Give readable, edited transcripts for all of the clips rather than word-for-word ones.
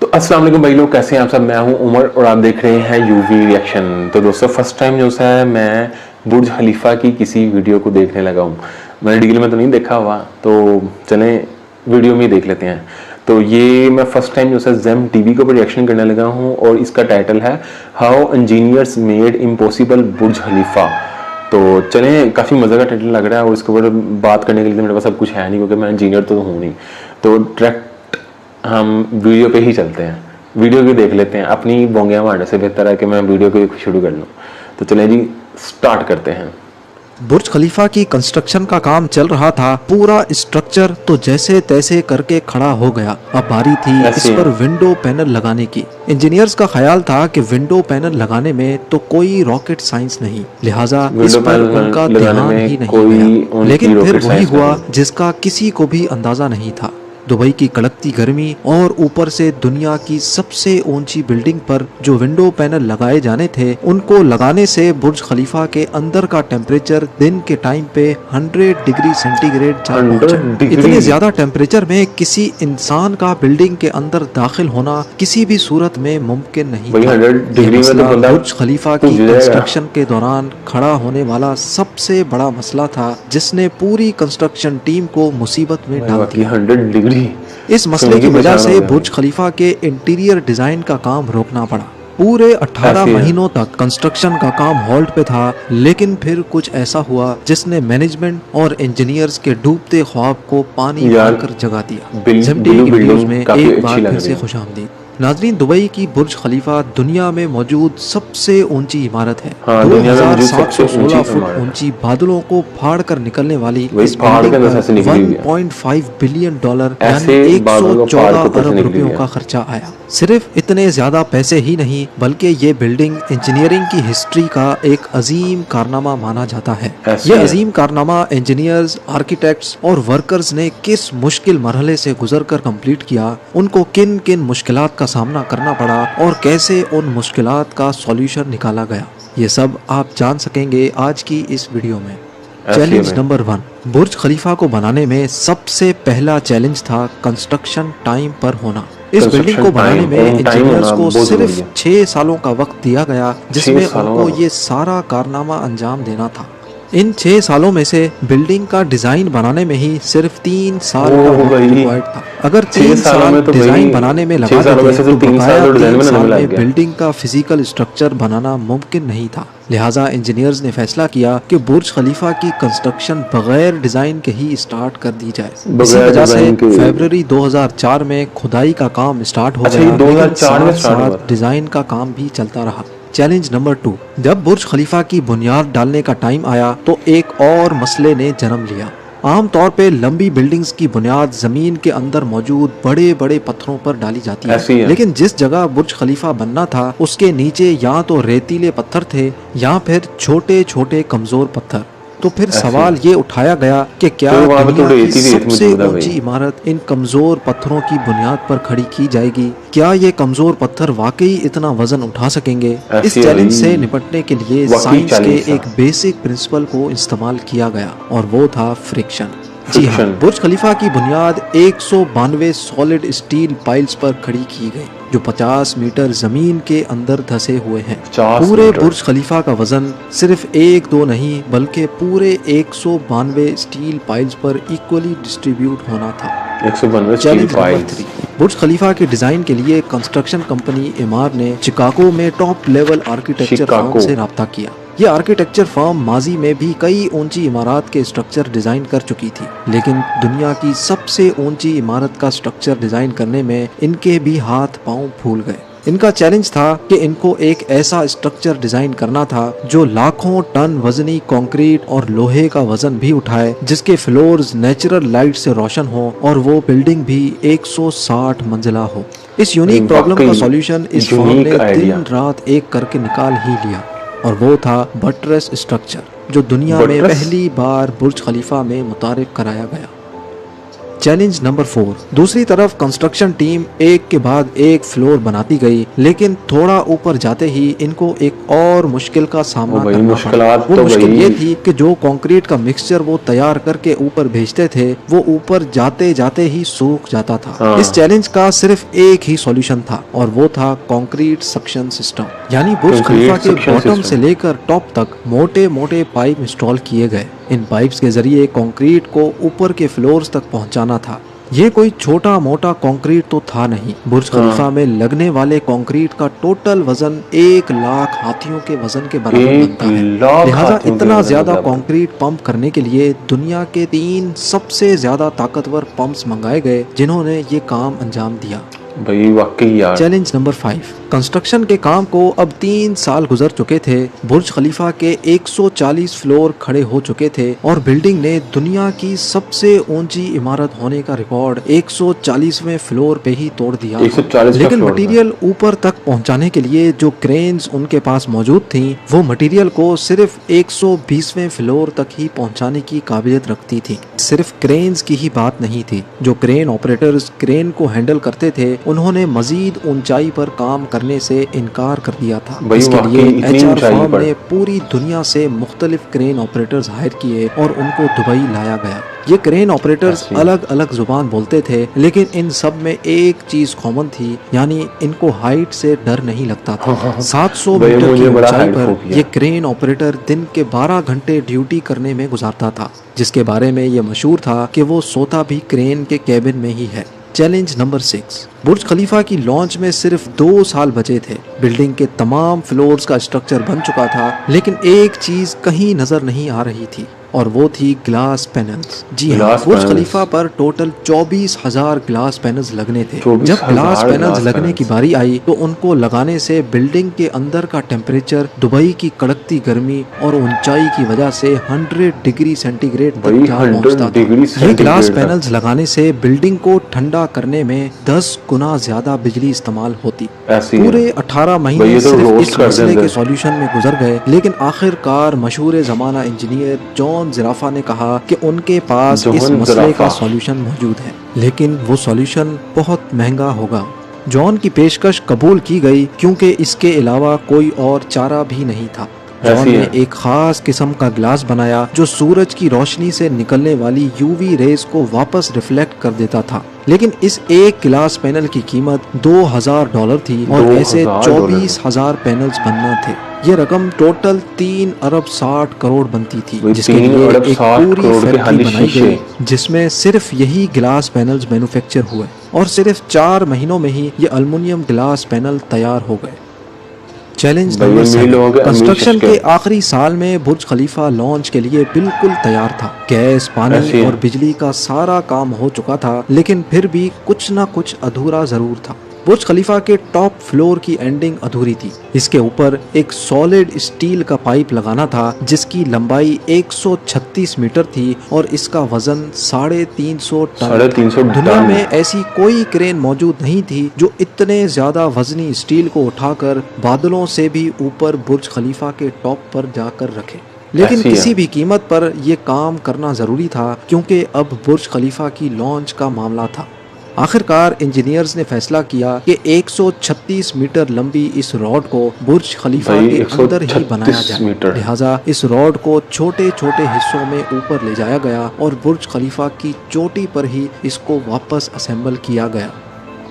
तो अस्सलाम वालेकुम भाई लोग, कैसे हैं आप सब। मैं हूं उमर और आप देख रहे हैं यूवी रिएक्शन। तो दोस्तों फर्स्ट टाइम जो है मैं बुर्ज खलीफा की किसी वीडियो को देखने लगा हूं। मैंने डिग्री में तो नहीं देखा हुआ, तो चलें वीडियो में ही देख लेते हैं। तो ये मैं फर्स्ट टाइम जो है जेम टीवी के ऊपर रिएक्शन करने लगा हूँ और इसका टाइटल है हाउ इंजीनियर्स मेड इम्पॉसिबल बुर्ज खलीफा। तो चलें, काफ़ी मज़े का टाइटल लग रहा है और इसके ऊपर बात करने के लिए मेरे पास सब कुछ है नहीं, क्योंकि मैं इंजीनियर तो हूँ नहीं। तो डायरेक्ट हम वीडियो पे ही चलते हैं, वीडियो भी देख लेते हैं। अपनी बोंगियाँ मारने से बेहतर है कि मैं वीडियो को शुरू कर लूँ। तो चलें जी, स्टार्ट करते हैं। बुर्ज खलीफा की कंस्ट्रक्शन का काम चल रहा था। पूरा स्ट्रक्चर तो जैसे तैसे करके खड़ा हो गया। अब बारी थी इस पर विंडो पैनल लगाने की। इंजीनियर्स का ख्याल था कि विंडो पैनल लगाने में तो कोई रॉकेट साइंस नहीं, लिहाजा इस पर उनका ध्यान ही नहीं गया। लेकिन फिर वही हुआ जिसका किसी को भी अंदाजा नहीं था। दुबई की कड़कती गर्मी और ऊपर से दुनिया की सबसे ऊंची बिल्डिंग पर जो विंडो पैनल लगाए जाने थे, उनको लगाने से बुर्ज खलीफा के अंदर का टेम्परेचर दिन के टाइम पे 100 डिग्री सेंटीग्रेड जा पहुंचा। इतने ज्यादा टेम्परेचर में किसी इंसान का बिल्डिंग के अंदर दाखिल होना किसी भी सूरत में मुमकिन नहीं था। ये मसला बुर्ज खलीफा की कंस्ट्रक्शन के दौरान खड़ा होने वाला सबसे बड़ा मसला था, जिसने पूरी कंस्ट्रक्शन टीम को मुसीबत में डाल दिया। 100 डिग्री इस मसले की वजह से बुर्ज खलीफा के इंटीरियर डिजाइन का काम रोकना पड़ा। पूरे 18 महीनों तक कंस्ट्रक्शन का काम होल्ड पे था। लेकिन फिर कुछ ऐसा हुआ जिसने मैनेजमेंट और इंजीनियर्स के डूबते ख्वाब को पानी भरकर जगा दिया। जेम टीवी की वीडियोस में एक बार फिर से खुशामदीद। नाजरीन, दुबई की बुर्ज खलीफा दुनिया में मौजूद सबसे ऊंची इमारत है। 2716 फुट ऊंची, बादलों को फाड़ कर निकलने वाली इस बिल्डिंग पर 1.5 बिलियन डॉलर यानी 114 अरब रुपयों का खर्चा आया। सिर्फ इतने ज्यादा पैसे ही नहीं, बल्कि ये बिल्डिंग इंजीनियरिंग की हिस्ट्री का एक अजीम कारनामा माना जाता है। ये अजीम कारनामा इंजीनियर्स, आर्किटेक्ट्स और वर्कर्स ने किस मुश्किल मरहले से गुजरकर कंप्लीट किया, उनको किन किन मुश्किलात का सामना करना पड़ा और कैसे उन मुश्किलात का सॉल्यूशन निकाला गया, ये सब आप जान सकेंगे आज की इस वीडियो में। चैलेंज नंबर 1, बुर्ज खलीफा को बनाने में सबसे पहला चैलेंज था कंस्ट्रक्शन टाइम पर होना। इस बिल्डिंग को बनाने में इंजीनियर्स को सिर्फ 6 सालों का वक्त दिया गया, जिसमें उनको ये सारा कारनामा अंजाम देना था। इन 6 सालों में से बिल्डिंग का डिजाइन बनाने में ही सिर्फ 3 साल का वक्त रिक्वायर्ड था। अगर 3 साल डिजाइन बनाने में लगा देते तो बकाया 3 साल में बिल्डिंग का फिजिकल स्ट्रक्चर बनाना मुमकिन नहीं था। लिहाजा इंजीनियर्स ने फैसला किया कि बुर्ज खलीफा की कंस्ट्रक्शन बगैर डिजाइन के ही स्टार्ट कर दी जाए। इसी वजह से फरवरी 2004 में खुदाई का काम स्टार्ट हो गया। साथ डिजाइन का काम भी चलता रहा। चैलेंज नंबर 2, जब बुर्ज खलीफा की बुनियाद डालने का टाइम आया तो एक और मसले ने जन्म लिया। आमतौर पे लंबी बिल्डिंग्स की बुनियाद जमीन के अंदर मौजूद बड़े बड़े पत्थरों पर डाली जाती है, लेकिन जिस जगह बुर्ज खलीफा बनना था उसके नीचे या तो रेतीले पत्थर थे या फिर छोटे छोटे कमजोर पत्थर। तो फिर सवाल ये उठाया गया कि क्या दुनिया की सबसे ऊंची इमारत इन कमजोर पत्थरों की बुनियाद पर खड़ी की जाएगी? क्या ये कमजोर पत्थर वाकई इतना वजन उठा सकेंगे? इस चैलेंज से निपटने के लिए साइंस के एक बेसिक प्रिंसिपल को इस्तेमाल किया गया और वो था फ्रिक्शन। जी हाँ, बुर्ज खलीफा की बुनियाद 192 सॉलिड स्टील पाइल्स पर खड़ी की गई, जो 50 मीटर जमीन के अंदर धसे हुए हैं। पूरे बुर्ज खलीफा का वजन सिर्फ 1-2 नहीं, बल्कि पूरे 192 स्टील पाइल्स पर इक्वली डिस्ट्रीब्यूट होना था। 192 स्टील पाइल्स। बुर्ज खलीफा के डिजाइन के लिए कंस्ट्रक्शन कंपनी एमार ने शिकागो में टॉप लेवल आर्किटेक्चर फर्म से राब्ता किया। ये आर्किटेक्चर फर्म माजी में भी कई ऊंची इमारत के स्ट्रक्चर डिजाइन कर चुकी थी, लेकिन दुनिया की सबसे ऊंची इमारत का स्ट्रक्चर डिजाइन करने में इनके भी हाथ पांव फूल गए। इनका चैलेंज था कि इनको एक ऐसा स्ट्रक्चर डिजाइन करना था जो लाखों टन वजनी कंक्रीट और लोहे का वजन भी उठाए, जिसके फ्लोर्स नेचुरल लाइट से रोशन हो और वो बिल्डिंग भी 160 मंजिला हो। इस यूनिक प्रॉब्लम का सॉल्यूशन इस फर्म ने दिन रात एक करके निकाल ही लिया, और वो था बटरेस स्ट्रक्चर, जो दुनिया में पहली बार बुर्ज खलीफा में मुतारिफ कराया गया। Challenge number 4। दूसरी तरफ कंस्ट्रक्शन टीम एक के बाद एक फ्लोर बनाती गई, लेकिन थोड़ा ऊपर जाते ही इनको एक और मुश्किल का सामना भाई, करना मुश्किलात पड़ा। वो तो मुश्किल भाई। ये थी कि जो कंक्रीट का मिक्सचर वो तैयार करके ऊपर भेजते थे वो ऊपर जाते जाते ही सूख जाता था। हाँ। इस चैलेंज का सिर्फ एक ही सॉल्यूशन था और वो था कंक्रीट सक्शन सिस्टम। यानी बुर्ज Concrete खलीफा के suction बॉटम system। से लेकर टॉप तक मोटे मोटे पाइप इंस्टॉल किए गए। इन पाइप्स के जरिए कंक्रीट को ऊपर के फ्लोर्स तक पहुंचाना था। ये कोई छोटा मोटा कंक्रीट तो था नहीं। बुर्ज खलीफा में लगने वाले कंक्रीट का टोटल वजन 1 लाख हाथियों के वजन के बराबर 1 बनता है। लाख लिहाजा हाथियों के इतना वजन ज्यादा के बराबर। कंक्रीट पंप करने के लिए दुनिया के 3 सबसे ज्यादा ताकतवर पंप्स मंगाए गए जिन्होंने ये काम अंजाम दिया। भाई वाकई यार। Challenge number 5। कंस्ट्रक्शन के काम को अब 3 साल गुजर चुके थे। बुर्ज खलीफा के 140 फ्लोर खड़े हो चुके थे और बिल्डिंग ने दुनिया की सबसे ऊंची इमारत होने का रिकॉर्ड 140वें फ्लोर पे ही तोड़ दिया। 140 का लेकिन फ्लोर था। मटेरियल ऊपर तक पहुंचाने के लिए जो क्रेन्स उनके पास मौजूद थी वो मटेरियल को सिर्फ 120वें फ्लोर तक ही पहुंचाने की काबिलियत रखती थी। सिर्फ क्रेन्स की ही बात नहीं थी। जो क्रेन ऑपरेटर्स क्रेन को हैंडल करते थे उन्होंने मजीद ऊंचाई पर काम करने से इनकार कर दिया था। भाई इसके वाकई लिए इतनी HR ऊंचाई फर्म पर। ने पूरी दुनिया से मुख्तलिफ क्रेन ऑपरेटर्स हायर किए और उनको दुबई लाया गया। ये क्रेन ऑपरेटर्स ऐसे। अलग अलग जुबान बोलते थे, लेकिन इन सब में एक चीज कॉमन थी, यानी इनको हाइट से डर नहीं लगता था। 700 भाई, मीटर की मुझे बड़ा ऊंचाई हाइट पर फोबिया। ये क्रेन ऑपरेटर दिन के 12 घंटे ड्यूटी करने में गुजारता था, जिसके बारे में ये मशहूर था कि वो सोता भी क्रेन के कैबिन में ही है। Challenge number 6। बुर्ज खलीफा की लॉन्च में सिर्फ 2 साल बचे थे। बिल्डिंग के तमाम फ्लोर्स का स्ट्रक्चर बन चुका था, लेकिन एक चीज कहीं नजर नहीं आ रही थी और वो थी ग्लास पैनल्स। जी हाँ, ग्लास बुर्ज पैनल्स। खलीफा पर टोटल 24,000 ग्लास पैनल्स लगने थे। 24,000 जब ग्लास पैनल्स ग्लास लगने की पैनल्स। बारी आई तो उनको लगाने से बिल्डिंग के अंदर का टेम्परेचर दुबई की कड़कती गर्मी और ऊंचाई की वजह से 100 डिग्री सेंटीग्रेड तक भाई, जा 100 पहुंचता डिग्री था। ये ग्लास सेंटीग्रेड तक। पैनल्स लगाने से बिल्डिंग को ठंडा करने में 10 गुना ज्यादा बिजली इस्तेमाल होती। ऐसी है। पूरे 18 भाई, महीने ये तो सिर्फ रोस्ट इस कर मसले देंगे। के सॉल्यूशन में गुजर गए, लेकिन आखिरकार मशहूर जमाना इंजीनियर जॉन जिराफा ने कहा कि उनके पास जॉन इस मसले का जिराफा। सॉल्यूशन मौजूद है, लेकिन वो सॉल्यूशन बहुत महंगा होगा। जॉन की पेशकश कबूल की गई क्योंकि इसके अलावा कोई और चारा भी नहीं था। जॉन ऐसी ने है। एक खास किस्म का ग्लास बनाया जो सूरज की रोशनी से निकलने वाली यूवी रेज को वापस रिफ्लेक्ट कर देता था। लेकिन इस एक ग्लास पैनल की कीमत $2,000 थी और ऐसे $2,000 24,000 पैनल्स बनना थे। ये रकम टोटल 3 अरब 60 करोड़ बनती थी, वही जिसके 3 लिए अरब एक 60 पूरी करोड़ के फैक्ट्री खाली बनाई शीशे। गई जिसमें सिर्फ यही ग्लास पैनल्स मैन्युफैक्चर हुए और सिर्फ 4 महीनों में ही ये अल्मुनियम ग्लास पैनल तैयार हो गए। चैलेंज भाई, नंबर अमीर लोगों 7। के अमीर कंस्ट्रक्शन के शक्ल। आखिरी साल में बुर्ज खलीफा लॉन्च के लिए बिल्कुल तैयार था। गैस, पानी ऐसे और बिजली का सारा काम हो चुका था, लेकिन फिर भी कुछ ना कुछ अधूरा जरूर था। बुर्ज खलीफा के टॉप फ्लोर की एंडिंग अधूरी थी। इसके ऊपर एक सॉलिड स्टील का पाइप लगाना था जिसकी लंबाई 136 मीटर थी और इसका वजन 350 टन। 350 दुनिया टन। में ऐसी कोई क्रेन मौजूद नहीं थी जो इतने ज्यादा वजनी स्टील को उठाकर बादलों से भी ऊपर बुर्ज खलीफा के टॉप पर जाकर रखे। लेकिन ऐसी है। किसी भी कीमत पर यह काम करना जरूरी था क्योंकि अब बुर्ज खलीफा की लॉन्च का मामला था। आखिरकार इंजीनियर्स ने फैसला किया कि 136 मीटर लंबी इस रॉड को बुर्ज खलीफा भाई, के अंदर ही 136 बनाया जाए। मीटर। लिहाजा इस रॉड को छोटे छोटे हिस्सों में ऊपर ले जाया गया और बुर्ज खलीफा की चोटी पर ही इसको वापस असेंबल किया गया।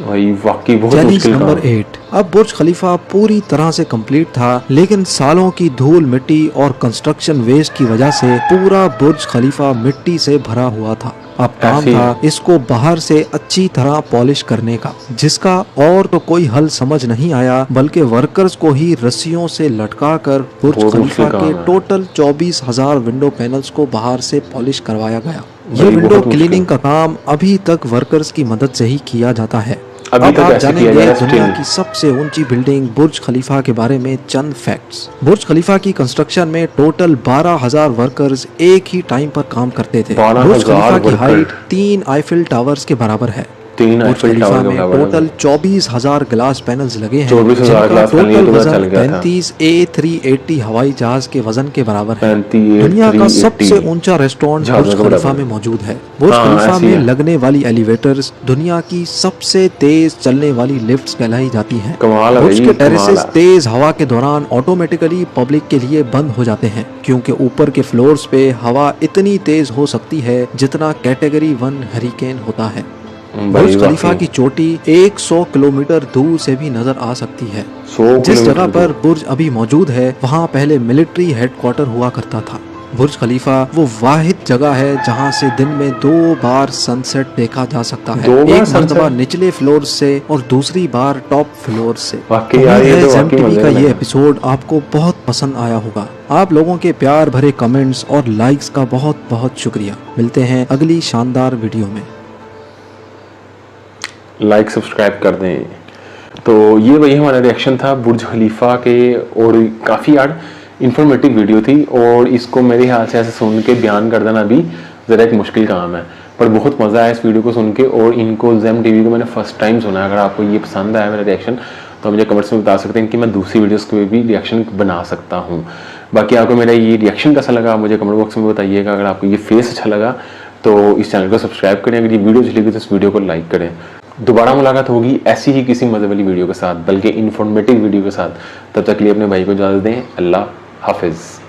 भाई वाकई बहुत चैलेंज मुश्किल नंबर काम। 8। अब बुर्ज खलीफा पूरी तरह से कंप्लीट था, लेकिन सालों की धूल मिट्टी और कंस्ट्रक्शन वेस्ट की वजह से पूरा बुर्ज खलीफा मिट्टी से भरा हुआ था। अब काम ऐसे ही। था इसको बाहर से अच्छी तरह पॉलिश करने का, जिसका और तो कोई हल समझ नहीं आया, बल्कि वर्कर्स को ही रस्सियों से लटका कर बुर्ज बहुत खलीफा मुश्किल के काम है। टोटल 24,000 विंडो पैनल्स को बाहर से पॉलिश करवाया गया। ये भाई, विंडो बहुत मुश्किल। क्लीनिंग का काम अभी तक वर्कर्स की मदद से ही किया जाता है। अभी अब तक आप ऐसे किया जानेंगे जा रहा है दुनिया still। की सबसे ऊंची बिल्डिंग बुर्ज खलीफा के बारे में चंद फैक्ट्स। बुर्ज खलीफा की कंस्ट्रक्शन में टोटल 12,000 वर्कर्स एक ही टाइम पर काम करते थे। 12,000 बुर्ज खलीफा की वर्कर। हाइट 3 आईफिल टावर्स के बराबर है। 3 बुर्ज आईफिल खलीफा टावर का में बराबर है। टोटल 24,000 ग्लास पैनल्स लगे हैं 24,000 जिनका ग्लास पैनल, ये तो टोटल पता चल वजन गया था। 35 A380 हवाई जहाज के वजन के बराबर है। 35 दुनिया का 380 सबसे ऊंचा रेस्टोरेंट जहाज़ों बुर्ज के खलीफा बराबर। में मौजूद है। बुर्ज हाँ, खलीफा ऐसी में है। लगने वाली एलिवेटर्स दुनिया की सबसे तेज चलने वाली लिफ्ट्स कहलाई जाती हैं। कमाल है बुर्ज भाई, के कमाल टेरेसेस है। तेज हवा के दौरान ऑटोमेटिकली पब्लिक के लिए बंद हो जाते हैं क्योंकि ऊपर के फ्लोर्स पे हवा इतनी तेज हो सकती है जितना कैटेगरी 1 हरिकेन होता है। बुर्ज भाई खलीफा वाकई की चोटी 100 किलोमीटर दूर से भी नजर आ सकती है। 100 जिस जगह किलोमीटर पर दूर। बुर्ज अभी मौजूद है वहाँ पहले मिलिट्री हेडक्वार्टर हुआ करता था। बुर्ज खलीफा वो वाहिद जगह है जहाँ से दिन में 2 बार सनसेट देखा जा सकता है, 2 बार एक मर्तबा sunset? निचले फ्लोर से और दूसरी बार टॉप फ्लोर से। वाकई उम्मीद यार, ये है तो जेम वाकई टीवी मजे का का ये है। एपिसोड आपको बहुत पसंद आया होगा। आप लोगों के प्यार भरे कमेंट्स और लाइक्स का बहुत बहुत शुक्रिया। मिलते हैं अगली शानदार वीडियो में। लाइक सब्सक्राइब कर दें। तो ये वही हमारा रिएक्शन था बुर्ज खलीफा के, और काफ़ी यार इंफॉर्मेटिव वीडियो थी, और इसको मेरे ख्याल से ऐसे सुन के बयान कर देना भी ज़रा एक मुश्किल काम है, पर बहुत मज़ा आया इस वीडियो को सुन के। और इनको जेम टीवी को मैंने फर्स्ट टाइम सुना। अगर आपको ये पसंद आया मेरा रिएक्शन तो मुझे कमेंट्स में बता सकते हैं कि मैं दूसरी वीडियोस के भी रिएक्शन बना सकता हूँ। बाकी आपको मेरा ये रिएक्शन कैसा लगा मुझे कमेंट बॉक्स में बताइएगा। अगर आपको ये फेस अच्छा लगा तो इस चैनल को सब्सक्राइब करें। अगर ये वीडियो अच्छी लगी तो इस वीडियो को लाइक करें। दोबारा मुलाकात होगी ऐसी ही किसी मज़े वाली वीडियो के साथ, बल्कि इन्फॉर्मेटिव वीडियो के साथ। तब तक के लिए अपने भाई को इजाज़त दें। अल्लाह हाफिज़।